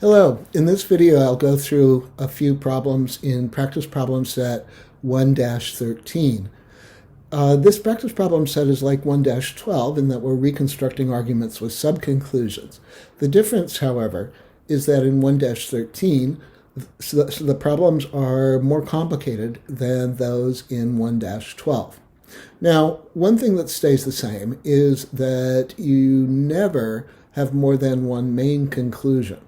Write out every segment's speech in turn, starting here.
Hello, in this video I'll go through a few problems in practice problem set 1-13. This practice problem set is like 1-12 in that we're reconstructing arguments with subconclusions. The difference, however, is that in 1-13 the problems are more complicated than those in 1-12. Now, one thing that stays the same is that you never have more than one main conclusion.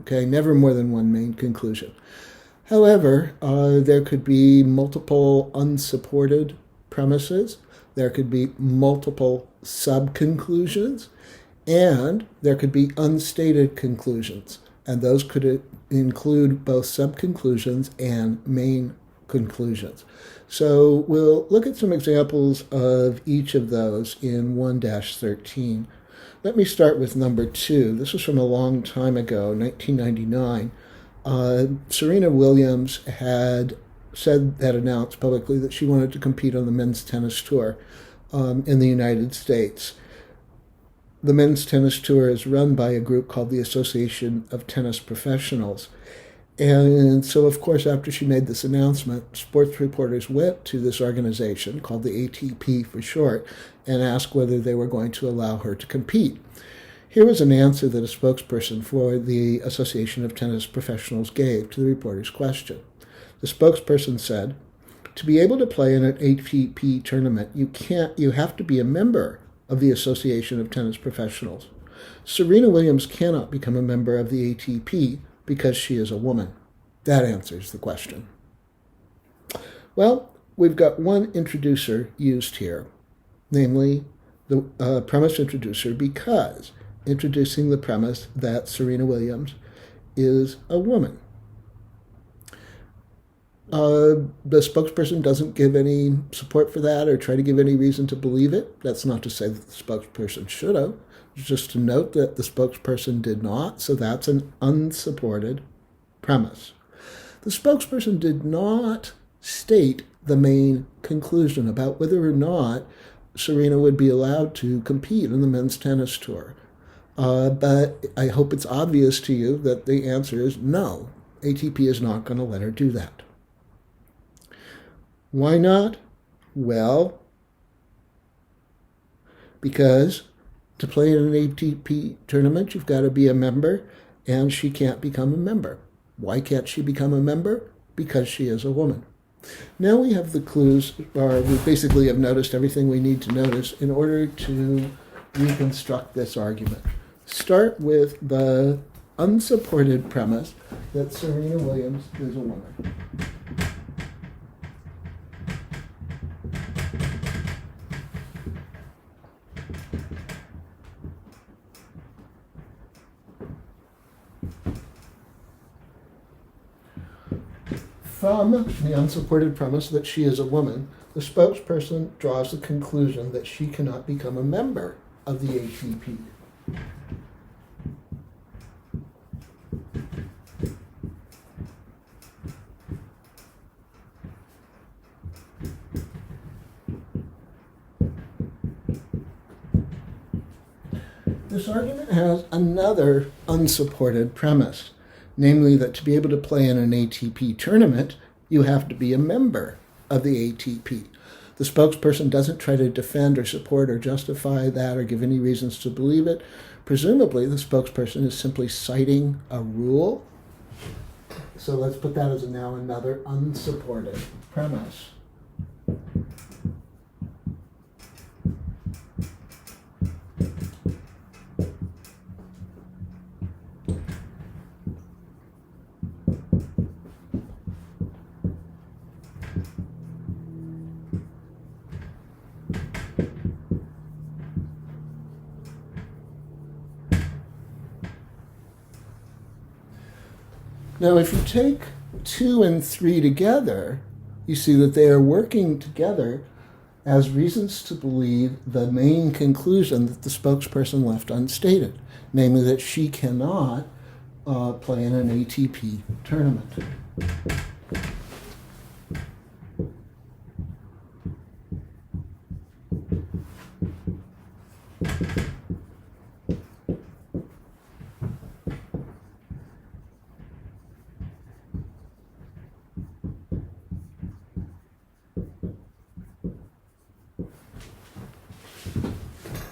Okay, never more than one main conclusion. However, there could be multiple unsupported premises, there could be multiple subconclusions, and there could be unstated conclusions. And those could include both subconclusions and main conclusions. So we'll look at some examples of each of those in 1-13. Let me start with number 2. This was from a long time ago, 1999. Serena Williams had announced publicly that she wanted to compete on the men's tennis tour in the United States. The men's tennis tour is run by a group called the Association of Tennis Professionals. And so, of course, after she made this announcement, sports reporters went to this organization, called the ATP for short, and asked whether they were going to allow her to compete. Here was an answer that a spokesperson for the Association of Tennis Professionals gave to the reporter's question. The spokesperson said, "To be able to play in an ATP tournament, you have to be a member of the Association of Tennis Professionals. Serena Williams cannot become a member of the ATP because she is a woman." That answers the question. Well, we've got one introducer used here, namely the premise introducer, because introducing the premise that Serena Williams is a woman. The spokesperson doesn't give any support for that or try to give any reason to believe it. That's not to say that the spokesperson should have. Just to note that the spokesperson did not, so that's an unsupported premise. The spokesperson did not state the main conclusion about whether or not Serena would be allowed to compete in the men's tennis tour. But I hope it's obvious to you that the answer is no. ATP is not going to let her do that. Why not? Well, because to play in an ATP tournament, you've got to be a member, and she can't become a member. Why can't she become a member? Because she is a woman. Now we have the clues, or we basically have noticed everything we need to notice in order to reconstruct this argument. Start with the unsupported premise that Serena Williams is a woman. From the unsupported premise that she is a woman, the spokesperson draws the conclusion that she cannot become a member of the ATP. This argument has another unsupported premise, namely that to be able to play in an ATP tournament, you have to be a member of the ATP. The spokesperson doesn't try to defend or support or justify that or give any reasons to believe it. Presumably, the spokesperson is simply citing a rule. So let's put that as now another unsupported premise. Now, if you take 2 and 3 together, you see that they are working together as reasons to believe the main conclusion that the spokesperson left unstated, namely that she cannot play in an ATP tournament.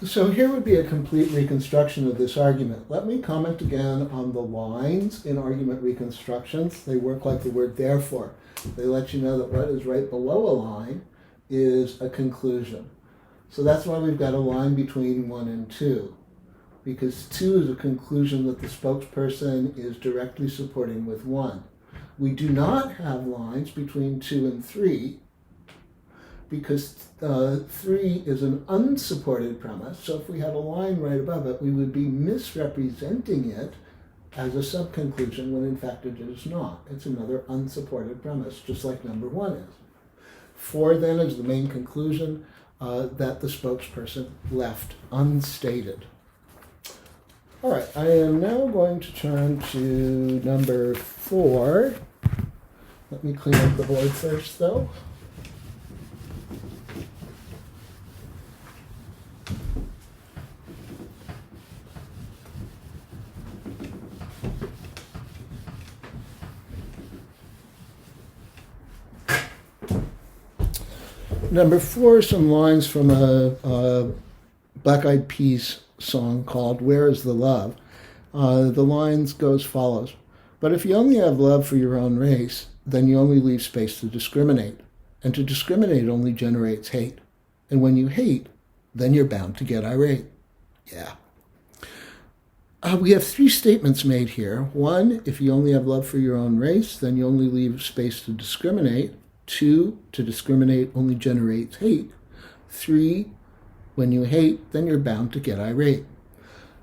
So here would be a complete reconstruction of this argument. Let me comment again on the lines in argument reconstructions. They work like the word therefore. They let you know that what is right below a line is a conclusion. So that's why we've got a line between 1 and 2, because 2 is a conclusion that the spokesperson is directly supporting with 1. We do not have lines between 2 and 3, because 3 is an unsupported premise. So if we had a line right above it, we would be misrepresenting it as a subconclusion when in fact it is not. It's another unsupported premise, just like number 1 is. 4 then is the main conclusion that the spokesperson left unstated. All right, I am now going to turn to number 4. Let me clean up the board first, though. Number 4, some lines from a Black Eyed Peas song called Where is the Love? The lines go as follows. But if you only have love for your own race, then you only leave space to discriminate. And to discriminate only generates hate. And when you hate, then you're bound to get irate. Yeah. We have 3 statements made here. 1, if you only have love for your own race, then you only leave space to discriminate. 2, to discriminate only generates hate. 3, when you hate, then you're bound to get irate.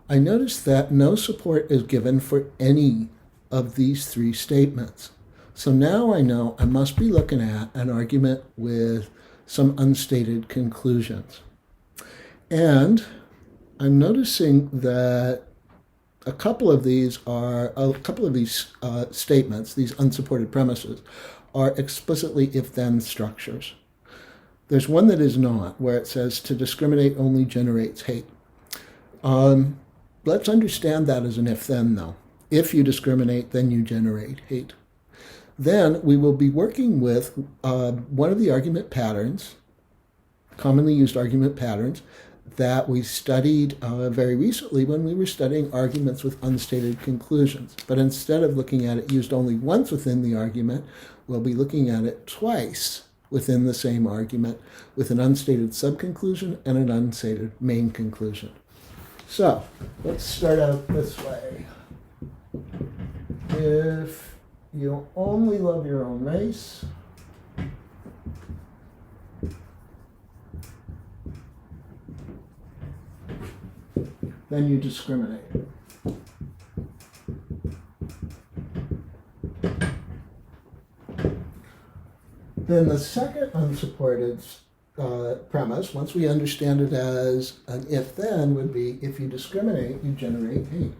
I notice that no support is given for any of these 3 statements. So now I know I must be looking at an argument with some unstated conclusions. And I'm noticing that a couple of these statements, these unsupported premises, are explicitly if-then structures. There's one that is not, where it says to discriminate only generates hate. Let's understand that as an if-then, though. If you discriminate, then you generate hate. Then we will be working with one of the argument patterns, commonly used argument patterns, that we studied very recently when we were studying arguments with unstated conclusions. But instead of looking at it used only once within the argument, we'll be looking at it twice within the same argument with an unstated subconclusion and an unstated main conclusion. So let's start out this way. If you only love your own race, then you discriminate. Then the second unsupported premise, once we understand it as an if-then, would be if you discriminate, you generate hate.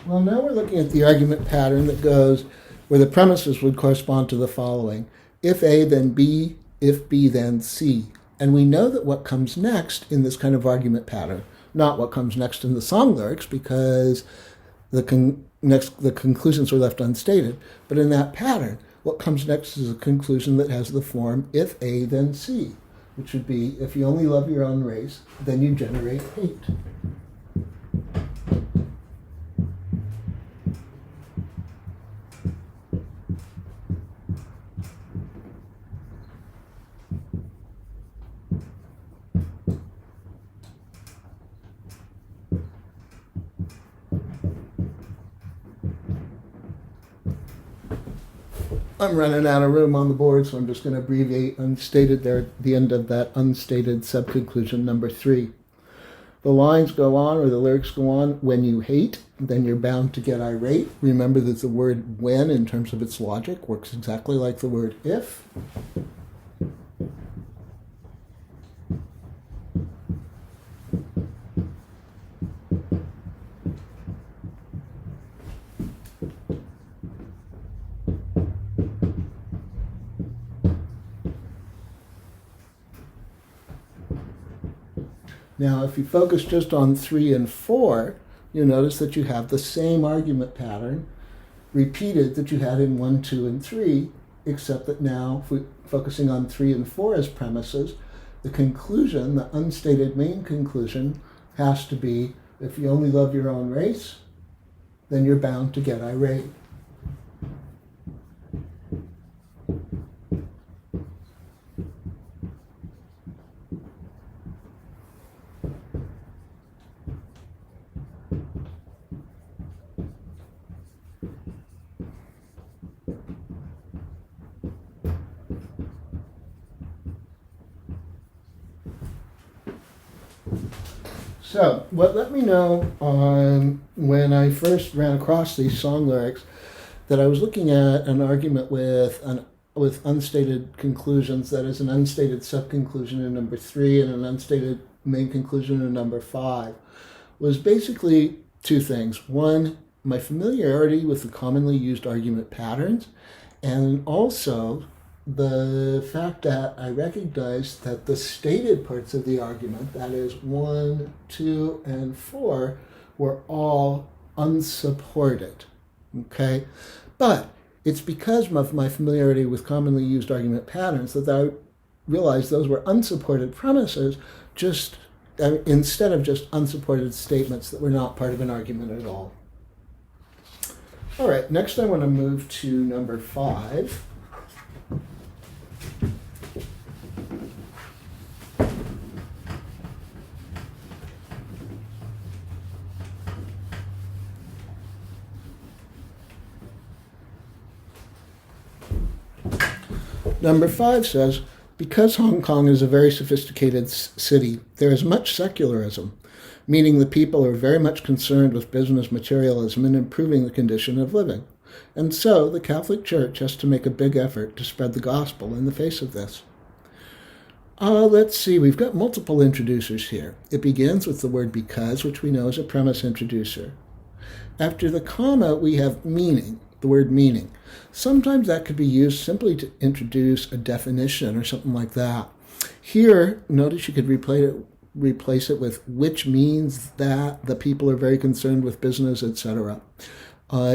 Well, now we're looking at the argument pattern that goes where the premises would correspond to the following. If A, then B, if B, then C. And we know that what comes next in this kind of argument pattern, not what comes next in the song lyrics, because the conclusions were left unstated, but in that pattern, what comes next is a conclusion that has the form if A, then C, which would be if you only love your own race, then you generate hate. I'm running out of room on the board, so I'm just going to abbreviate unstated there at the end of that unstated subconclusion number 3. The lines go on, or the lyrics go on, when you hate, then you're bound to get irate. Remember that the word when, in terms of its logic, works exactly like the word if. Now, if you focus just on 3 and 4, you'll notice that you have the same argument pattern repeated that you had in 1, 2, and 3, except that now, if we're focusing on 3 and 4 as premises, the conclusion, the unstated main conclusion, has to be, if you only love your own race, then you're bound to get irate. So, what let me know when I first ran across these song lyrics, that I was looking at an argument with unstated conclusions, that is, an unstated subconclusion in number 3 and an unstated main conclusion in number 5, was basically two things. One, my familiarity with the commonly used argument patterns, and also the fact that I recognized that the stated parts of the argument, that is 1, 2, and 4, were all unsupported. Okay? But it's because of my familiarity with commonly used argument patterns that I realized those were unsupported premises, instead of just unsupported statements that were not part of an argument at all. All right, next I want to move to number 5. Number 5 says, because Hong Kong is a very sophisticated city, there is much secularism, meaning the people are very much concerned with business materialism and improving the condition of living. And so the Catholic Church has to make a big effort to spread the gospel in the face of this. Let's see, we've got multiple introducers here. It begins with the word because, which we know is a premise introducer. After the comma, we have meaning, the word meaning. Sometimes that could be used simply to introduce a definition or something like that. Here, notice you could replace it with which means that the people are very concerned with business, etc.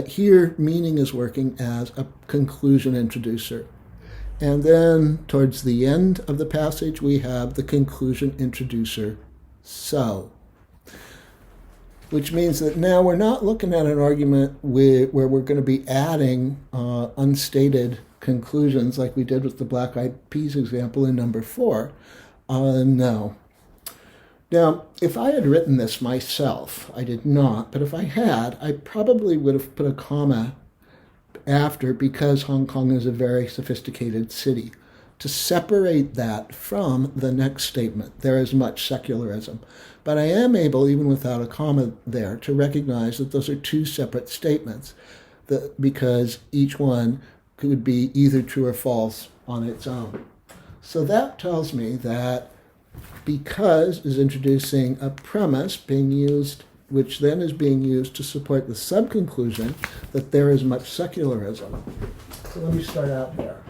Here, meaning is working as a conclusion introducer. And then towards the end of the passage, we have the conclusion introducer, so. Which means that now we're not looking at an argument where we're going to be adding unstated conclusions like we did with the Black Eyed Peas example in number 4. No. Now, if I had written this myself, I did not, but if I had, I probably would have put a comma after because Hong Kong is a very sophisticated city, to separate that from the next statement. There is much secularism. But I am able, even without a comma there, to recognize that those are two separate statements, because each one could be either true or false on its own. So that tells me that because is introducing a premise being used, which then is being used to support the subconclusion that there is much secularism. So let me start out there.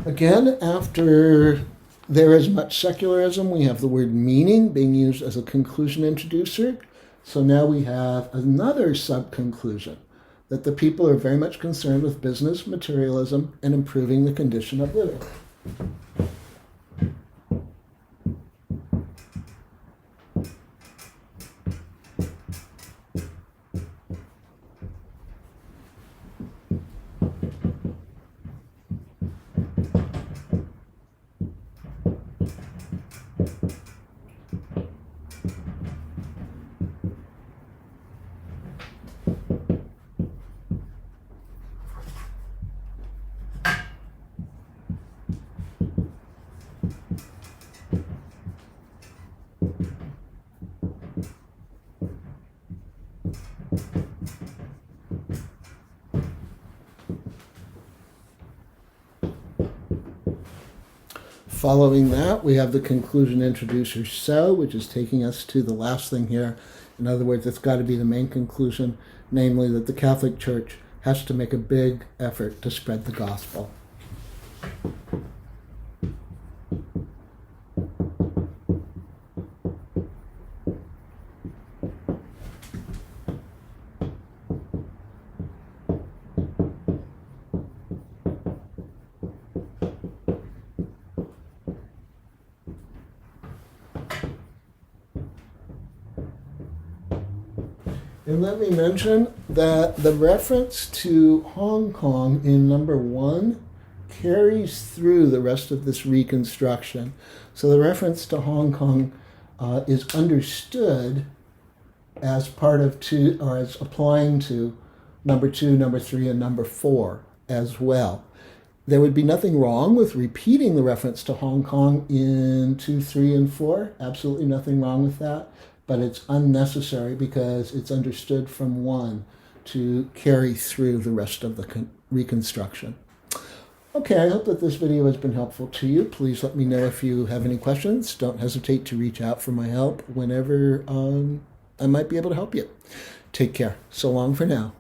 Again, after there is much secularism, we have the word meaning being used as a conclusion introducer. So now we have another subconclusion, that the people are very much concerned with business, materialism, and improving the condition of living. Following that, we have the conclusion introducer so, which is taking us to the last thing here. In other words, it's got to be the main conclusion, namely that the Catholic Church has to make a big effort to spread the gospel. And let me mention that the reference to Hong Kong in number 1 carries through the rest of this reconstruction. So the reference to Hong Kong is understood as part of 2, or as applying to number 2, number 3, and number 4 as well. There would be nothing wrong with repeating the reference to Hong Kong in 2, 3, and 4. Absolutely nothing wrong with that. But it's unnecessary because it's understood from 1 to carry through the rest of the reconstruction. Okay, I hope that this video has been helpful to you. Please let me know if you have any questions. Don't hesitate to reach out for my help whenever I might be able to help you. Take care. So long for now.